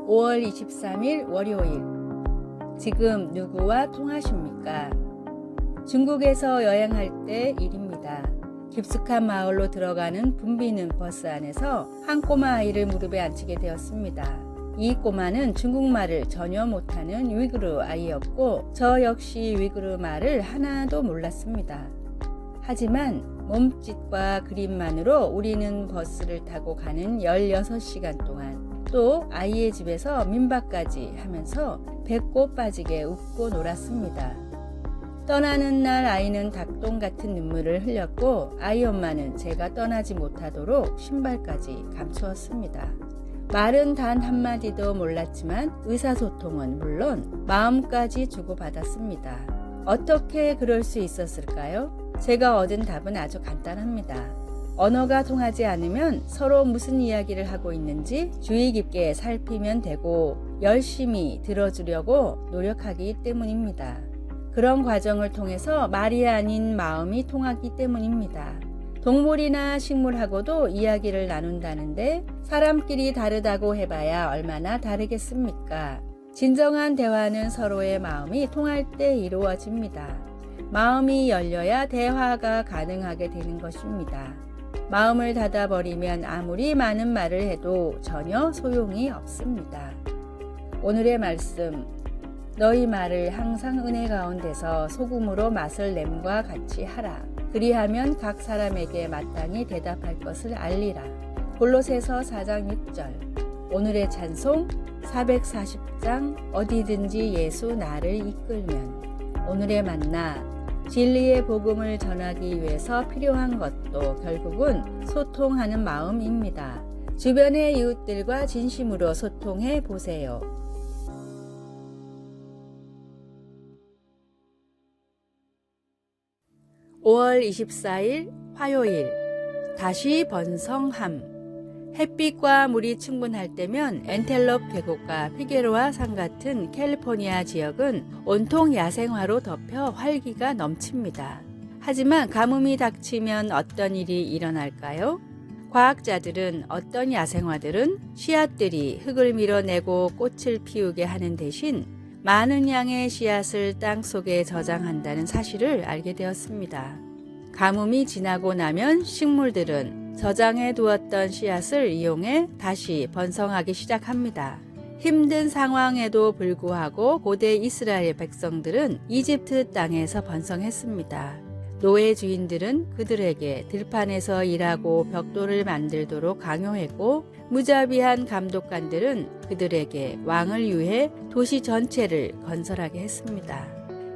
5월 23일 월요일. 지금 누구와 통하십니까? 중국에서 여행할 때 일입니다. 깊숙한 마을로 들어가는 붐비는 버스 안에서 한 꼬마 아이를 무릎에 앉히게 되었습니다. 이 꼬마는 중국말을 전혀 못하는 위구르 아이였고 저 역시 위구르 말을 하나도 몰랐습니다. 하지만 몸짓과 그림만으로 우리는 버스를 타고 가는 16시간 동안 또 아이의 집에서 민박까지 하면서 배꼽 빠지게 웃고 놀았습니다. 떠나는 날 아이는 닭똥 같은 눈물을 흘렸고 아이 엄마는 제가 떠나지 못하도록 신발까지 감추었습니다. 말은 단 한마디도 몰랐지만 의사소통은 물론 마음까지 주고받았습니다. 어떻게 그럴 수 있었을까요? 제가 얻은 답은 아주 간단합니다. 언어가 통하지 않으면 서로 무슨 이야기를 하고 있는지 주의 깊게 살피면 되고 열심히 들어주려고 노력하기 때문입니다. 그런 과정을 통해서 말이 아닌 마음이 통하기 때문입니다. 동물이나 식물하고도 이야기를 나눈다는데 사람끼리 다르다고 해봐야 얼마나 다르겠습니까? 진정한 대화는 서로의 마음이 통할 때 이루어집니다. 마음이 열려야 대화가 가능하게 되는 것입니다. 마음을 닫아버리면 아무리 많은 말을 해도 전혀 소용이 없습니다. 오늘의 말씀. 너희 말을 항상 은혜 가운데서 소금으로 맛을 냄과 같이 하라. 그리하면 각 사람에게 마땅히 대답할 것을 알리라. 골로새서 4장 6절. 오늘의 찬송 440장 어디든지 예수 나를 이끌면. 오늘의 만나. 진리의 복음을 전하기 위해서 필요한 것도 결국은 소통하는 마음입니다. 주변의 이웃들과 진심으로 소통해 보세요. (5월 24일) 화요일. 다시 번성함. 햇빛과 물이 충분할 때면 엔텔롭 계곡과 피게로아 산 같은 캘리포니아 지역은 온통 야생화로 덮여 활기가 넘칩니다. 하지만 가뭄이 닥치면 어떤 일이 일어날까요? 과학자들은 어떤 야생화들은 씨앗들이 흙을 밀어내고 꽃을 피우게 하는 대신 많은 양의 씨앗을 땅 속에 저장한다는 사실을 알게 되었습니다. 가뭄이 지나고 나면 식물들은 저장해 두었던 씨앗을 이용해 다시 번성하기 시작합니다. 힘든 상황에도 불구하고 고대 이스라엘 백성들은 이집트 땅에서 번성했습니다. 노예 주인들은 그들에게 들판에서 일하고 벽돌을 만들도록 강요했고 무자비한 감독관들은 그들에게 왕을 위해 도시 전체를 건설하게 했습니다.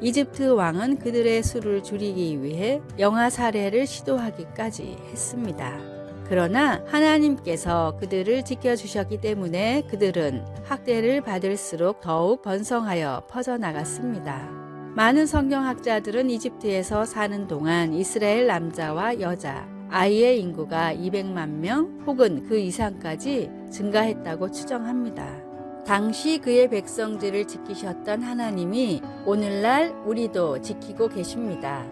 이집트 왕은 그들의 수를 줄이기 위해 영아 살해를 시도하기까지 했습니다. 그러나 하나님께서 그들을 지켜주셨기 때문에 그들은 학대를 받을수록 더욱 번성하여 퍼져나갔습니다. 많은 성경학자들은 이집트에서 사는 동안 이스라엘 남자와 여자, 아이의 인구가 200만 명 혹은 그 이상까지 증가했다고 추정합니다. 당시 그의 백성들을 지키셨던 하나님이 오늘날 우리도 지키고 계십니다.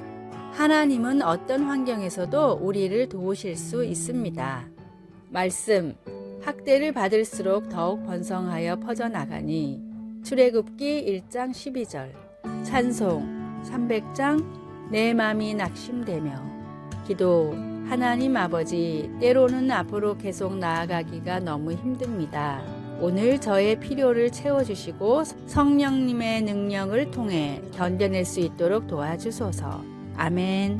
하나님은 어떤 환경에서도 우리를 도우실 수 있습니다. 말씀. 학대를 받을수록 더욱 번성하여 퍼져나가니. 출애굽기 1장 12절. 찬송 300장 내 맘이 낙심되며. 기도. 하나님 아버지, 때로는 앞으로 계속 나아가기가 너무 힘듭니다. 오늘 저의 필요를 채워주시고 성령님의 능력을 통해 견뎌낼 수 있도록 도와주소서. 아멘.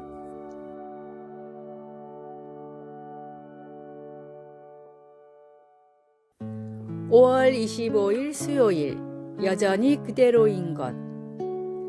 (5월 25일) 수요일. 여전히 그대로인 것.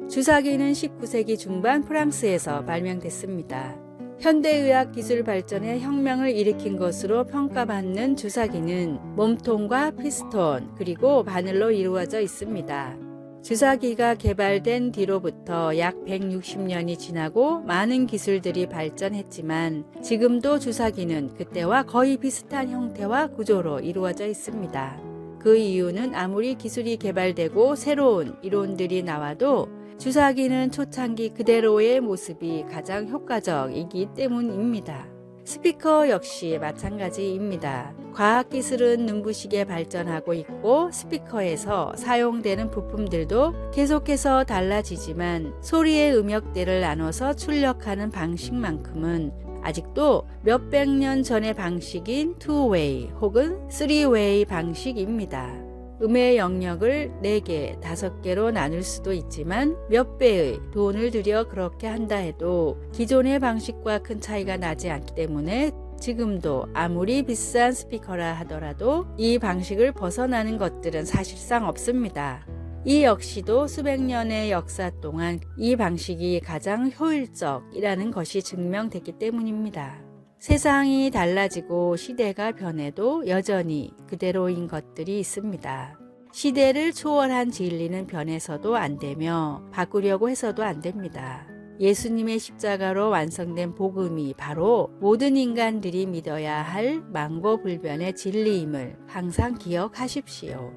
주사기는 19세기 중반 프랑스에서 발명됐습니다. 현대의학 기술 발전에 혁명을 일으킨 것으로 평가받는 주사기는 몸통과 피스톤 그리고 바늘로 이루어져 있습니다. 주사기가 개발된 뒤로부터 약 160년이 지나고 많은 기술들이 발전했지만 지금도 주사기는 그때와 거의 비슷한 형태와 구조로 이루어져 있습니다. 그 이유는 아무리 기술이 개발되고 새로운 이론들이 나와도 주사기는 초창기 그대로의 모습이 가장 효과적이기 때문입니다. 스피커 역시 마찬가지입니다. 과학기술은 눈부시게 발전하고 있고 스피커에서 사용되는 부품들도 계속해서 달라지지만 소리의 음역대를 나눠서 출력하는 방식만큼은 아직도 몇백 년 전의 방식인 투웨이 혹은 쓰리웨이 방식입니다. 음의 영역을 4개, 5개로 나눌 수도 있지만 몇 배의 돈을 들여 그렇게 한다 해도 기존의 방식과 큰 차이가 나지 않기 때문에 지금도 아무리 비싼 스피커라 하더라도 이 방식을 벗어나는 것들은 사실상 없습니다. 이 역시도 수백 년의 역사 동안 이 방식이 가장 효율적이라는 것이 증명됐기 때문입니다. 세상이 달라지고 시대가 변해도 여전히 그대로인 것들이 있습니다. 시대를 초월한 진리는 변해서도 안 되며 바꾸려고 해서도 안 됩니다. 예수님의 십자가로 완성된 복음이 바로 모든 인간들이 믿어야 할 망고불변의 진리임을 항상 기억하십시오.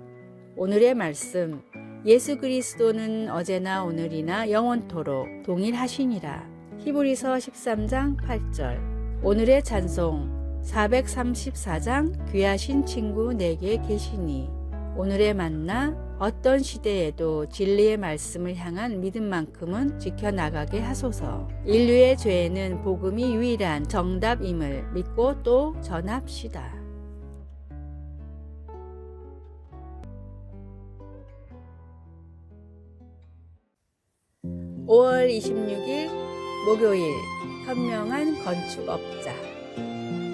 오늘의 말씀, 예수 그리스도는 어제나 오늘이나 영원토록 동일하시니라. 히브리서 13장 8절. 오늘의 찬송 434장 귀하신 친구 내게 계시니. 오늘의 만나 어떤 시대에도 진리의 말씀을 향한 믿음만큼은 지켜나가게 하소서. 인류의 죄에는 복음이 유일한 정답임을 믿고 또 전합시다. 5월 26일 목요일 현명한 건축업자.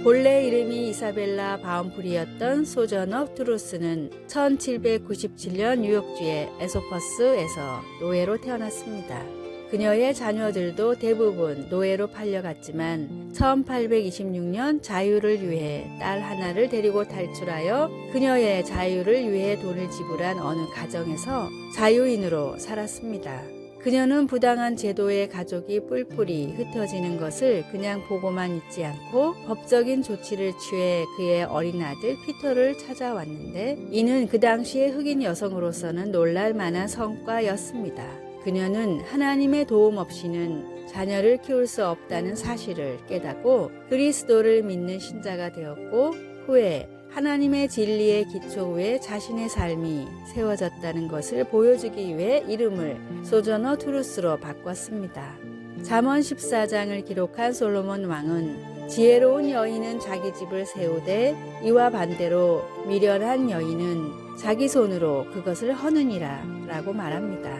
본래 이름이 이사벨라 바움프리였던 소저너 투루스는 1797년 뉴욕주의 에소퍼스에서 노예로 태어났습니다. 그녀의 자녀들도 대부분 노예로 팔려갔지만 1826년 자유를 위해 딸 하나를 데리고 탈출하여 그녀의 자유를 위해 돈을 지불한 어느 가정에서 자유인으로 살았습니다. 그녀는 부당한 제도의 가족이 뿔뿔이 흩어지는 것을 그냥 보고만 있지 않고 법적인 조치를 취해 그의 어린 아들 피터를 찾아왔는데 이는 그 당시의 흑인 여성으로서는 놀랄 만한 성과였습니다. 그녀는 하나님의 도움 없이는 자녀를 키울 수 없다는 사실을 깨닫고 그리스도를 믿는 신자가 되었고 후에 하나님의 진리의 기초 위에 자신의 삶이 세워졌다는 것을 보여주기 위해 이름을 소저너 투루스로 바꿨습니다. 잠언 14장을 기록한 솔로몬 왕은 지혜로운 여인은 자기 집을 세우되 이와 반대로 미련한 여인은 자기 손으로 그것을 허느니라 라고 말합니다.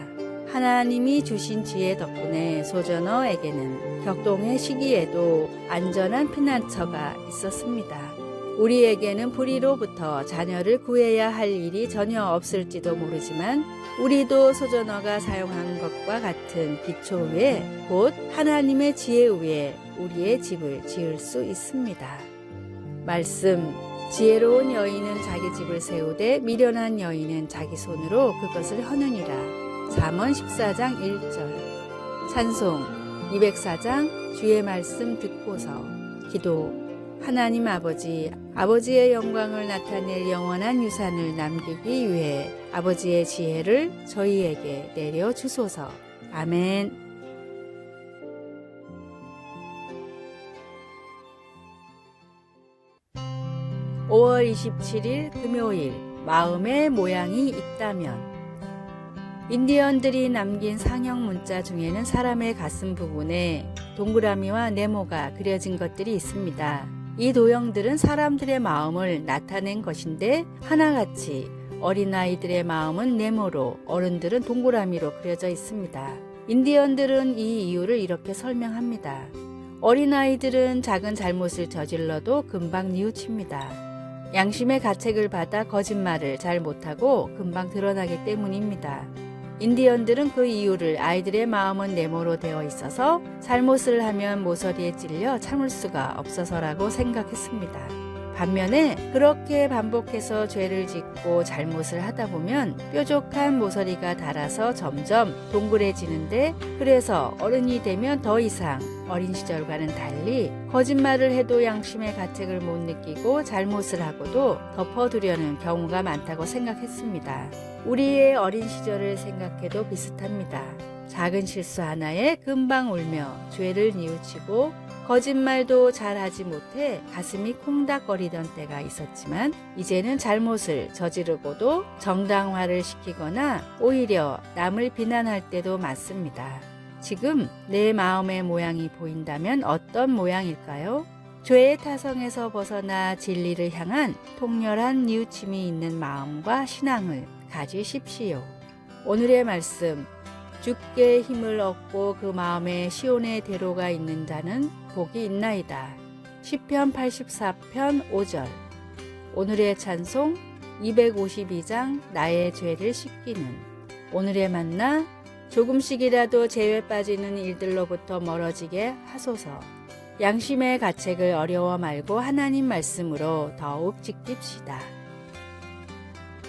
하나님이 주신 지혜 덕분에 소저너에게는 격동의 시기에도 안전한 피난처가 있었습니다. 우리에게는 불의로부터 자녀를 구해야 할 일이 전혀 없을지도 모르지만 우리도 소저너가 사용한 것과 같은 기초 위에 곧 하나님의 지혜 위에 우리의 집을 지을 수 있습니다. 말씀, 지혜로운 여인은 자기 집을 세우되 미련한 여인은 자기 손으로 그것을 허느니라. 잠언 14장 1절. 찬송 204장 주의 말씀 듣고서. 기도. 하나님 아버지, 아버지의 영광을 나타낼 영원한 유산을 남기기 위해 아버지의 지혜를 저희에게 내려주소서. 아멘. (5월 27일) 금요일. 마음의 모양이 있다면. 인디언들이 남긴 상형 문자 중에는 사람의 가슴 부분에 동그라미와 네모가 그려진 것들이 있습니다. 이 도형들은 사람들의 마음을 나타낸 것인데 하나같이 어린아이들의 마음은 네모로 어른들은 동그라미로 그려져 있습니다. 인디언들은 이 이유를 이렇게 설명합니다. 어린아이들은 작은 잘못을 저질러도 금방 뉘우칩니다. 양심의 가책을 받아 거짓말을 잘 못하고 금방 드러나기 때문입니다. 인디언들은 그 이유를 아이들의 마음은 네모로 되어 있어서 잘못을 하면 모서리에 찔려 참을 수가 없어서라고 생각했습니다. 반면에 그렇게 반복해서 죄를 짓고 잘못을 하다 보면 뾰족한 모서리가 닳아서 점점 동그래지는데 그래서 어른이 되면 더 이상 어린 시절과는 달리 거짓말을 해도 양심의 가책을 못 느끼고 잘못을 하고도 덮어두려는 경우가 많다고 생각했습니다. 우리의 어린 시절을 생각해도 비슷합니다. 작은 실수 하나에 금방 울며 죄를 뉘우치고 거짓말도 잘하지 못해 가슴이 콩닥거리던 때가 있었지만 이제는 잘못을 저지르고도 정당화를 시키거나 오히려 남을 비난할 때도 많습니다. 지금 내 마음의 모양이 보인다면 어떤 모양일까요? 죄의 타성에서 벗어나 진리를 향한 통렬한 뉘우침이 있는 마음과 신앙을 가지십시오. 오늘의 말씀, 주께 힘을 얻고 그 마음에 시온의 대로가 있는 자는 복이 있나이다. 시편 84편 5절. 오늘의 찬송 252장 나의 죄를 씻기는. 오늘의 만나 조금씩이라도 죄에 빠지는 일들로부터 멀어지게 하소서. 양심의 가책을 어려워 말고 하나님 말씀으로 더욱 지킵시다.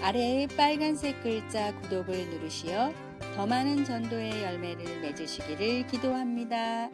아래의 빨간색 글자 구독을 누르시어 더 많은 전도의 열매를 맺으시기를 기도합니다.